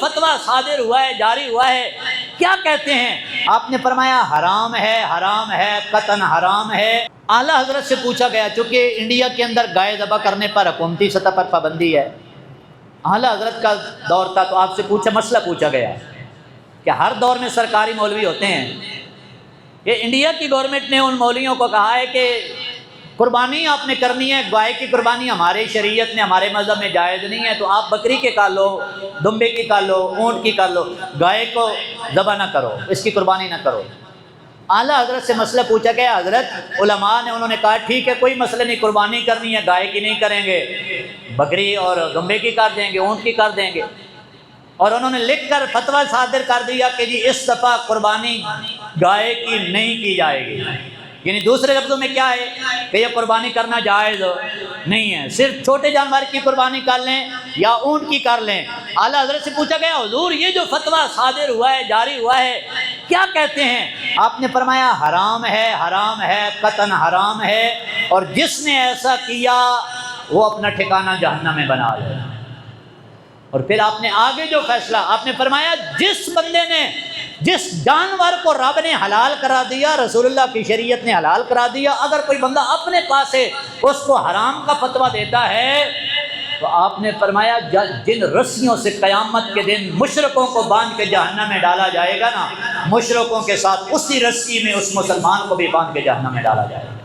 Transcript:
فتویٰ صادر ہوا ہے، جاری ہوا ہے، کیا کہتے ہیں؟ آپ نے فرمایا حرام ہے، قطعاً حرام ہے۔ اعلیٰ حضرت سے پوچھا گیا، چونکہ انڈیا کے اندر گائے ذبح کرنے پر حکومتی سطح پر پابندی ہے، اعلیٰ حضرت کا دور تھا، تو آپ سے مسئلہ پوچھا گیا کہ ہر دور میں سرکاری مولوی ہوتے ہیں، کہ انڈیا کی گورنمنٹ نے ان مولویوں کو کہا ہے کہ قربانی آپ نے کرنی ہے، گائے کی قربانی ہمارے شریعت میں، ہمارے مذہب میں جائز نہیں ہے، تو آپ بکری کے کر لو، دمبے کی کر لو، اونٹ کی کر لو، گائے کو ذبح نہ کرو، اس کی قربانی نہ کرو۔ اعلیٰ حضرت سے مسئلہ پوچھا گیا، حضرت علماء نے انہوں نے کہا ٹھیک ہے، کوئی مسئلہ نہیں، قربانی کرنی ہے، گائے کی نہیں کریں گے، بکری اور دمبے کی کر دیں گے، اونٹ کی کر دیں گے۔ اور انہوں نے لکھ کر فتویٰ صادر کر دیا کہ جی اس دفعہ قربانی گائے کی نہیں کی جائے گی، یعنی دوسرے لفظوں میں کیا ہے کہ یہ قربانی کرنا جائز نہیں ہے، صرف چھوٹے جانور کی قربانی کر لیں یا اونٹ کی کر لیں۔ اعلیٰ حضرت سے پوچھا گیا حضور یہ جو فتویٰ صادر ہوا ہے، جاری ہوا ہے، کیا کہتے ہیں؟ آپ نے فرمایا حرام ہے، قطعاً حرام ہے، اور جس نے ایسا کیا وہ اپنا ٹھکانہ جہنم میں بنا لے۔ اور پھر آپ نے آگے جو فیصلہ آپ نے فرمایا، جس بندے نے جس جانور کو رب نے حلال کرا دیا، رسول اللہ کی شریعت نے حلال کرا دیا، اگر کوئی بندہ اپنے پاس سے اس کو حرام کا فتویٰ دیتا ہے، تو آپ نے فرمایا جن رسیوں سے قیامت کے دن مشرکوں کو باندھ کے جہنم میں ڈالا جائے گا نا، مشرکوں کے ساتھ اسی رسی میں اس مسلمان کو بھی باندھ کے جہنم میں ڈالا جائے گا۔